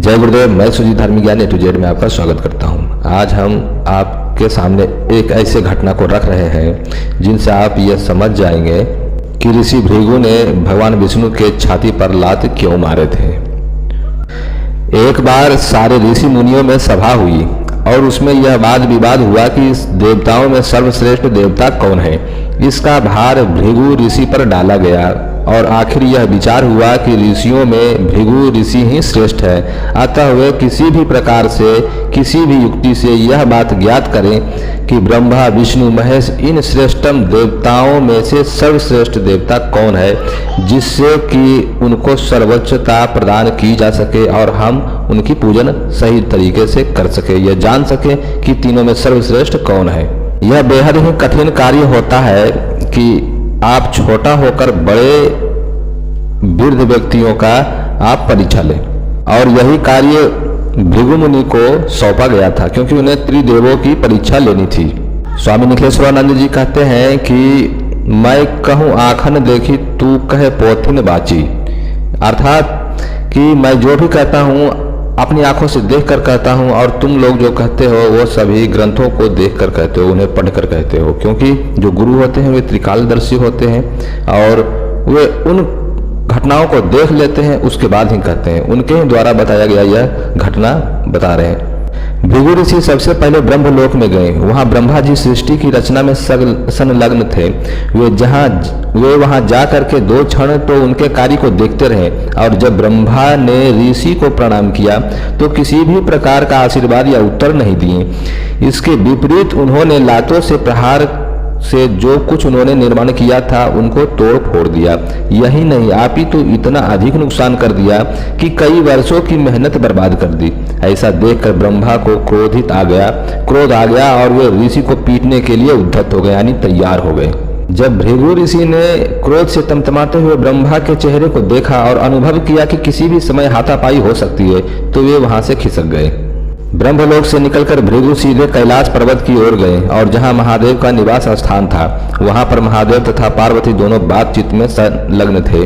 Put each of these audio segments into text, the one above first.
जय गुरुदेव। मैं सुजीत धार्मिक ज्ञान A to Z में आपका स्वागत करता हूं। आज हम आपके सामने एक ऐसे घटना को रख रहे हैं जिनसे आप यह समझ जाएंगे कि ऋषि भृगु ने भगवान विष्णु के छाती पर लात क्यों मारे थे। एक बार सारे ऋषि मुनियों में सभा हुई और उसमें यह वाद विवाद हुआ कि देवताओं में सर्वश्रेष्ठ देवता कौन है। इसका भार भृगु ऋषि पर डाला गया और आखिर यह विचार हुआ कि ऋषियों में भृगु ऋषि ही श्रेष्ठ है। अतः वे किसी भी प्रकार से, किसी भी युक्ति से यह बात ज्ञात करें कि ब्रह्मा विष्णु महेश इन श्रेष्ठतम देवताओं में से सर्वश्रेष्ठ देवता कौन है, जिससे कि उनको सर्वोच्चता प्रदान की जा सके और हम उनकी पूजन सही तरीके से कर सके। यह जान सके कि तीनों में सर्वश्रेष्ठ कौन है। यह बेहद ही कठिन कार्य होता है कि आप छोटा होकर बड़े वृद्ध व्यक्तियों का आप परीक्षा लें, और यही कार्य भृगु मुनि को सौंपा गया था क्योंकि उन्हें त्रिदेवों की परीक्षा लेनी थी। स्वामी निखिलेश्वरानंद जी कहते हैं कि मैं कहूँ आँखन देखी तू कहे पोथिन बाची, अर्थात कि मैं जो भी कहता हूँ अपनी आंखों से देखकर कहता हूँ और तुम लोग जो कहते हो वो सभी ग्रंथों को देखकर कहते हो, उन्हें पढ़कर कहते हो। क्योंकि जो गुरु होते हैं वे त्रिकालदर्शी होते हैं और वे उन घटनाओं को देख लेते हैं, उसके बाद ही कहते हैं। उनके ही द्वारा बताया गया यह घटना बता रहे हैं। भृगु ऋषि सबसे पहले ब्रह्मलोक में गए। वहां ब्रह्मा जी सृष्टि की रचना में संलग्न थे। वे वहां जा करके 2 क्षण तो उनके कार्य को देखते रहे, और जब ब्रह्मा ने ऋषि को प्रणाम किया तो किसी भी प्रकार का आशीर्वाद या उत्तर नहीं दिए। इसके विपरीत उन्होंने लातों से प्रहार से जो कुछ उन्होंने निर्माण किया था उनको तोड़ फोड़ दिया। यही नहीं, आप ही तो इतना अधिक नुकसान कर दिया कि कई वर्षों की मेहनत बर्बाद कर दी। ऐसा देखकर ब्रह्मा को क्रोध आ गया और वे ऋषि को पीटने के लिए उद्धत हो गए, यानी तैयार हो गए। जब भृगु ऋषि ने क्रोध से तमतमाते हुए ब्रह्मा के चेहरे को देखा और अनुभव किया कि किसी भी समय हाथापाई हो सकती है, तो वे वहां से खिसक गए। ब्रह्मलोक से निकलकर भृगु सीधे कैलाश पर्वत की ओर गए और जहां महादेव का निवास स्थान था वहां पर महादेव तथा पार्वती दोनों बातचीत में संलग्न थे।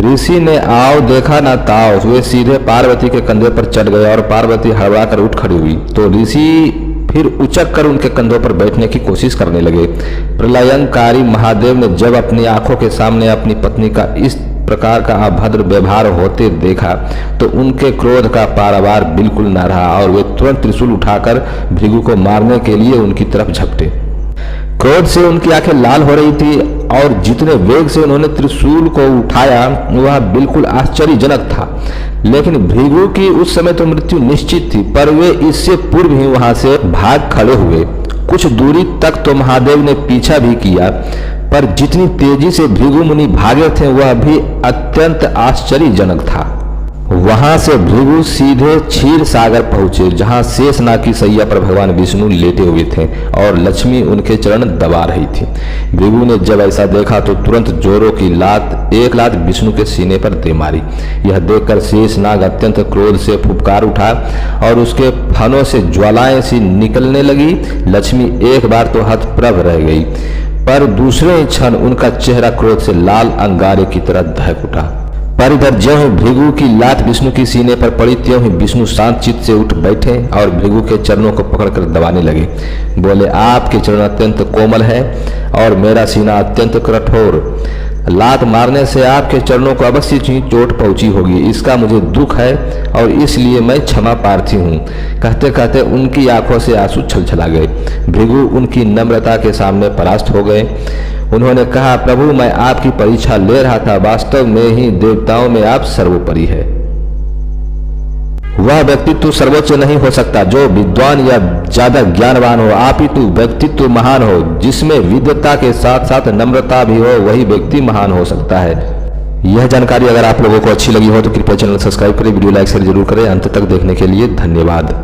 ऋषि ने आओ देखा ना ताओ, वे सीधे पार्वती के कंधे पर चढ़ गए और पार्वती हड़बड़ा कर उठ खड़ी हुई तो ऋषि फिर उचक कर उनके कंधों पर बैठने की कोशिश करने लगे। प्रलयंकारी महादेव ने जब अपनी आंखों के सामने अपनी पत्नी का इस प्रकार का अभद्र व्यवहार होते देखा तो उनके क्रोध का पारावार बिल्कुल न रहा और वे तुरंत त्रिशूल उठाकर भृगु को मारने के लिए उनकी तरफ झपटे। क्रोध से उनकी आंखें लाल हो रही थी और जितने वेग से उन्होंने त्रिशूल को उठाया वह बिल्कुल आश्चर्यजनक था। लेकिन भृगु की उस समय तो मृत्यु निश्चित थी, पर वे इससे पूर्व ही वहां से भाग खड़े हुए। कुछ दूरी तक तो महादेव ने पीछा भी किया, पर जितनी तेजी से भृगु मुनि भागे थे वह भी अत्यंत आश्चर्यजनक था। वहां से भृगु सीधे क्षीर सागर पहुंचे जहां शेषनाग की सैया पर भगवान विष्णु लेटे हुए थे और लक्ष्मी उनके चरण दबा रही थी। भृगु ने जब ऐसा देखा तो तुरंत जोरों की एक लात विष्णु के सीने पर दे मारी। यह देखकर शेषनाग अत्यंत क्रोध से फुफकार उठा और उसके फनों से ज्वालाएं सी निकलने लगी। लक्ष्मी एक बार तो हतप्रभ रह गई, पर दूसरे ही क्षण उनका चेहरा क्रोध से लाल अंगारे की तरह दहक उठा। पर इधर ज्यों ही भृगु की लात विष्णु की सीने पर पड़ी त्यों ही विष्णु शांत चित्त से उठ बैठे और भृगु के चरणों को पकड़कर दबाने लगे। बोले, आपके चरण अत्यंत कोमल है और मेरा सीना अत्यंत कठोर। लात मारने से आपके चरणों को अवश्य ही चोट पहुंची होगी, इसका मुझे दुख है और इसलिए मैं क्षमा प्रार्थी हूँ। कहते कहते उनकी आंखों से आंसू छलछला गए। भृगु उनकी नम्रता के सामने परास्त हो गए। उन्होंने कहा, प्रभु मैं आपकी परीक्षा ले रहा था, वास्तव में ही देवताओं में आप सर्वोपरि है। वह व्यक्तित्व सर्वोच्च नहीं हो सकता जो विद्वान या ज्यादा ज्ञानवान हो। आप ही तो व्यक्तित्व महान हो जिसमें विद्वता के साथ साथ नम्रता भी हो, वही व्यक्ति महान हो सकता है। यह जानकारी अगर आप लोगों को अच्छी लगी हो तो कृपया चैनल सब्सक्राइब करें, वीडियो लाइक शेयर जरूर करें। अंत तक देखने के लिए धन्यवाद।